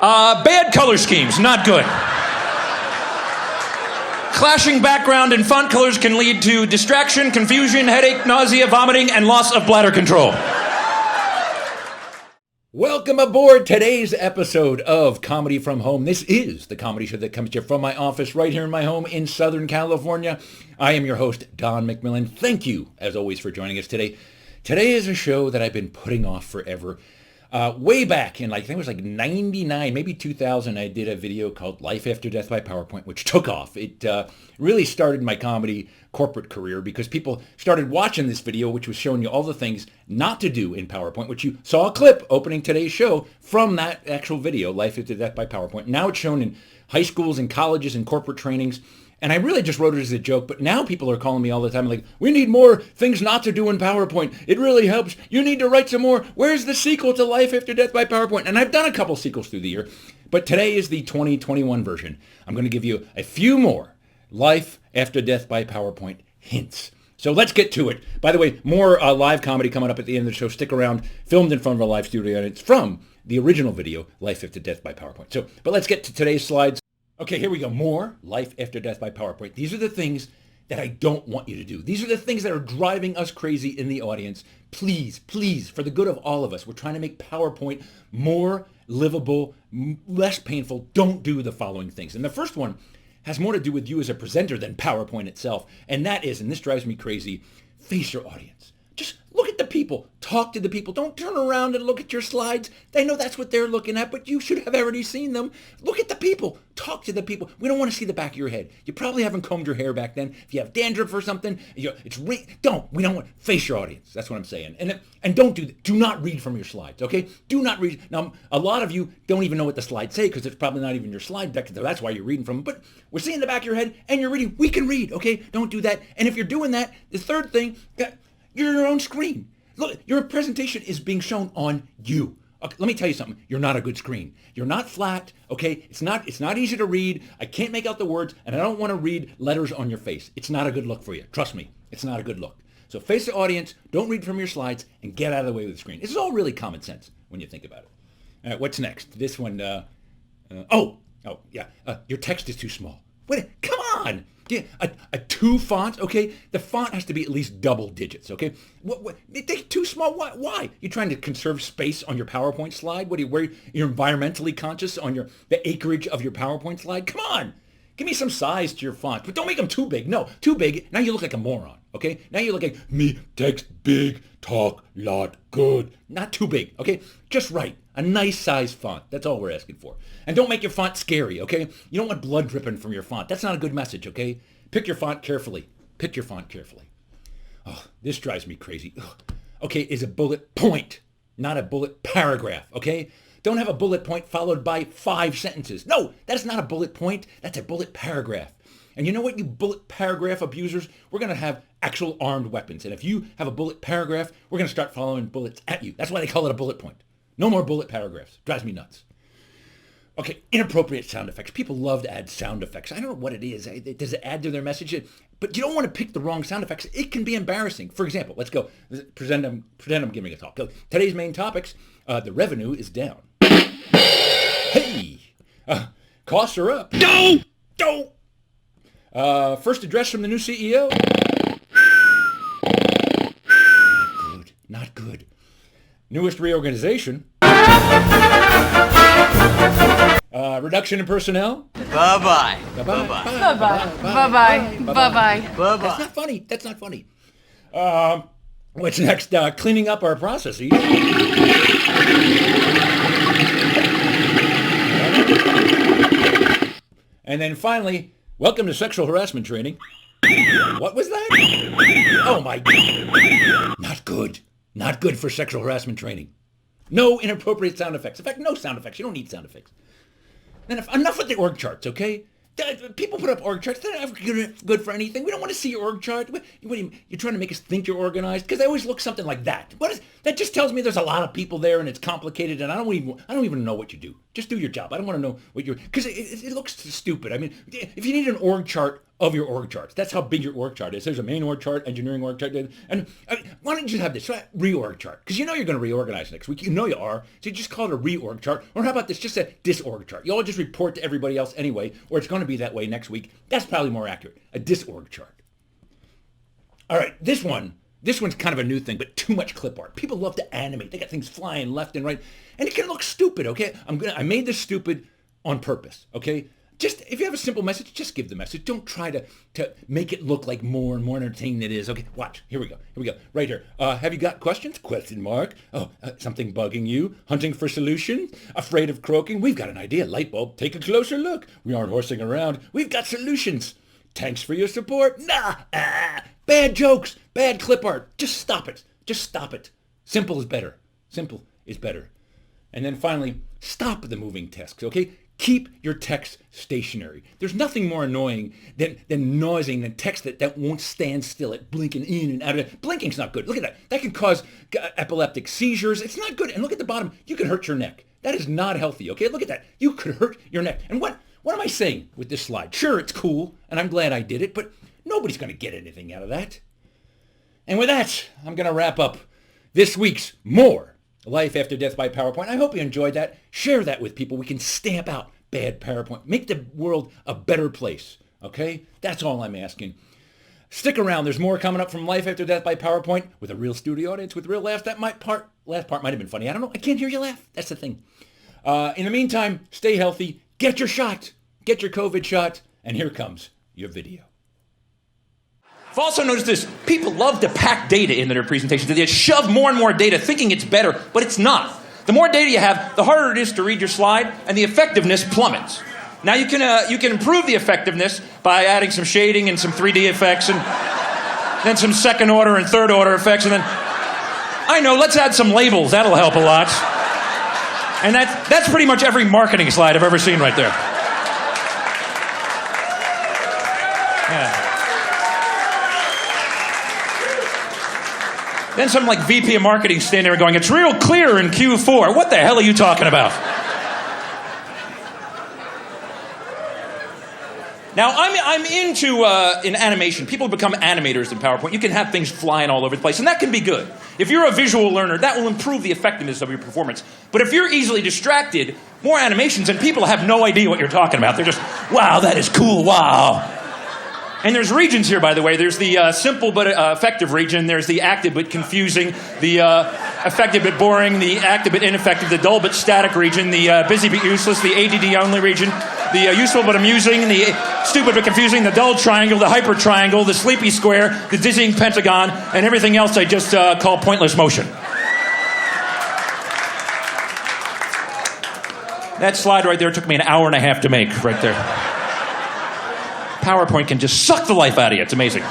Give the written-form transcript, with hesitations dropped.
Bad color schemes, not good. Clashing background and font colors can lead to distraction, confusion, headache, nausea, vomiting, and loss of bladder control. Welcome aboard today's episode of Comedy from Home. This is the comedy show that comes to you from my office right here in my home in Southern California. I am your host, Don McMillan. Thank you, as always, for joining us today. Today is a show that I've been putting off forever. Way back in, I think it was 99, maybe 2000, I did a video called Life After Death by PowerPoint, which took off. It really started my comedy corporate career because people started watching this video, which was showing you all the things not to do in PowerPoint, which you saw a clip opening today's show from that actual video, Life After Death by PowerPoint. Now it's shown in high schools and colleges and corporate trainings. And I really just wrote it as a joke, but now people are calling me all the time like, we need more things not to do in PowerPoint. It really helps. You need to write some more. Where's the sequel to Life After Death by PowerPoint? And I've done a couple sequels through the year, but today is the 2021 version. I'm going to give you a few more Life After Death by PowerPoint hints. So let's get to it. By the way, more live comedy coming up at the end of the show. Stick around. Filmed in front of a live studio, and it's from the original video, Life After Death by PowerPoint. But let's get to today's slides. Okay, here we go. More Life After Death by PowerPoint. These are the things that I don't want you to do. These are the things that are driving us crazy in the audience. Please, please, for the good of all of us, we're trying to make PowerPoint more livable, less painful. Don't do the following things. And the first one has more to do with you as a presenter than PowerPoint itself. And that is, and this drives me crazy, face your audience. Just look at the people. Talk to the people. Don't turn around and look at your slides. They know that's what they're looking at, but you should have already seen them. Look at the people. Talk to the people. We don't want to see the back of your head. You probably haven't combed your hair back then. If you have dandruff or something, we don't want face your audience. That's what I'm saying. And do not read from your slides, okay? Do not read. Now, a lot of you don't even know what the slides say because it's probably not even your slide deck. That's why you're reading from them. But we're seeing the back of your head and you're reading. We can read, okay? Don't do that. And if you're doing that, the third thing, you're your own screen. Look, your presentation is being shown on you. Okay, let me tell you something. You're not a good screen. You're not flat, okay? It's not easy to read. I can't make out the words, and I don't want to read letters on your face. It's not a good look for you. Trust me, it's not a good look. So face the audience, don't read from your slides, and get out of the way with the screen. This is all really common sense when you think about it. All right, what's next? This one, your text is too small. Wait, come on. Yeah, a 2 font, okay? The font has to be at least double digits, okay? They're too small. Why? You trying to conserve space on your PowerPoint slide? You're environmentally conscious on the acreage of your PowerPoint slide? Come on. Give me some size to your font, but don't make them too big. No, too big. Now you look like a moron, okay? Now you look like me, text big, talk lot, good. Not too big, okay? Just right. A nice size font. That's all we're asking for. And don't make your font scary, okay? You don't want blood dripping from your font. That's not a good message, okay? Pick your font carefully. Pick your font carefully. Oh, this drives me crazy. Ugh. Okay, is a bullet point, not a bullet paragraph, okay? Don't have a bullet point followed by 5 sentences. No, that's not a bullet point. That's a bullet paragraph. And you know what, you bullet paragraph abusers? We're going to have actual armed weapons. And if you have a bullet paragraph, we're going to start following bullets at you. That's why they call it a bullet point. No more bullet paragraphs. Drives me nuts. Okay, inappropriate sound effects. People love to add sound effects. I don't know what it is. Does it add to their message? But you don't want to pick the wrong sound effects. It can be embarrassing. For example, let's go. Pretend I'm giving a talk. Today's main topics, the revenue is down. Hey! Costs are up. Don't! First address from the new CEO. Not good. Newest reorganization. Reduction in personnel. Bye-bye. Bye-bye. Bye-bye. Bye-bye. Bye-bye. Bye-bye. That's not funny. What's next? Cleaning up our processes. And then finally, welcome to sexual harassment training. What was that? Oh my God. Not good. Not good for sexual harassment training. No inappropriate sound effects. In fact, no sound effects. You don't need sound effects. Then enough with the org charts, okay? People put up org charts. They're not good for anything. We don't want to see your org chart. You're trying to make us think you're organized? Because they always look something like that. That just tells me there's a lot of people there and it's complicated and I don't even know what you do. Just do your job. I don't want to know what you're... Because it looks stupid. I mean, if you need an org chart of your org charts, that's how big your org chart is. There's a main org chart, engineering org chart. And why don't you just have this reorg chart? Because you know you're going to reorganize next week. You know you are. So you just call it a reorg chart. Or how about this? Just a disorg chart. You all just report to everybody else anyway, or it's going to be that way next week. That's probably more accurate. A disorg chart. All right, this one's kind of a new thing, but too much clip art. People love to animate. They got things flying left and right, and it can look stupid, okay? I made this stupid on purpose, okay? Just, if you have a simple message, just give the message. Don't try to make it look like more and more entertaining than it is. Okay, watch. Here we go. Right here. Have you got questions? Question mark. Oh, something bugging you? Hunting for solution? Afraid of croaking? We've got an idea. Light bulb. Take a closer look. We aren't horsing around. We've got solutions. Thanks for your support. Bad jokes. Bad clip art. Just stop it. Simple is better. And then finally, stop the moving text, okay? Keep your text stationary. There's nothing more annoying than noising than text that won't stand still. It blinking in and out of it. Blinking's not good. Look at that. That can cause epileptic seizures. It's not good. And look at the bottom. You can hurt your neck. That is not healthy, okay? Look at that. You could hurt your neck. And what am I saying with this slide? Sure, it's cool, and I'm glad I did it, but nobody's going to get anything out of that. And with that, I'm going to wrap up this week's More Life After Death by PowerPoint. I hope you enjoyed that. Share that with people. We can stamp out bad PowerPoint. Make the world a better place, okay? That's all I'm asking. Stick around. There's more coming up from Life After Death by PowerPoint with a real studio audience, with real laughs. Last part might have been funny. I don't know. I can't hear you laugh. That's the thing. In the meantime, stay healthy. Get your shot. Get your COVID shot. And here comes your video. I've also noticed this. People love to pack data into their presentations. They shove more and more data thinking it's better, but it's not. The more data you have, the harder it is to read your slide, and the effectiveness plummets. Now you can improve the effectiveness by adding some shading and some 3D effects, and then some second order and third order effects, and then, I know, let's add some labels. That'll help a lot. And that's pretty much every marketing slide I've ever seen right there. Yeah. Then some like VP of marketing standing there going, it's real clear in Q4. What the hell are you talking about? Now, I'm into in animation. People become animators in PowerPoint. You can have things flying all over the place, and that can be good. If you're a visual learner, that will improve the effectiveness of your performance. But if you're easily distracted, more animations, and people have no idea what you're talking about. They're just, wow, that is cool, wow. And there's regions here, by the way. There's the simple but effective region. There's the active but confusing, the effective but boring, the active but ineffective, the dull but static region, the busy but useless, the ADD-only region, the useful but amusing, the stupid but confusing, the dull triangle, the hyper triangle, the sleepy square, the dizzying pentagon, and everything else I just call pointless motion. That slide right there took me an hour and a half to make, right there. PowerPoint can just suck the life out of you. It's amazing.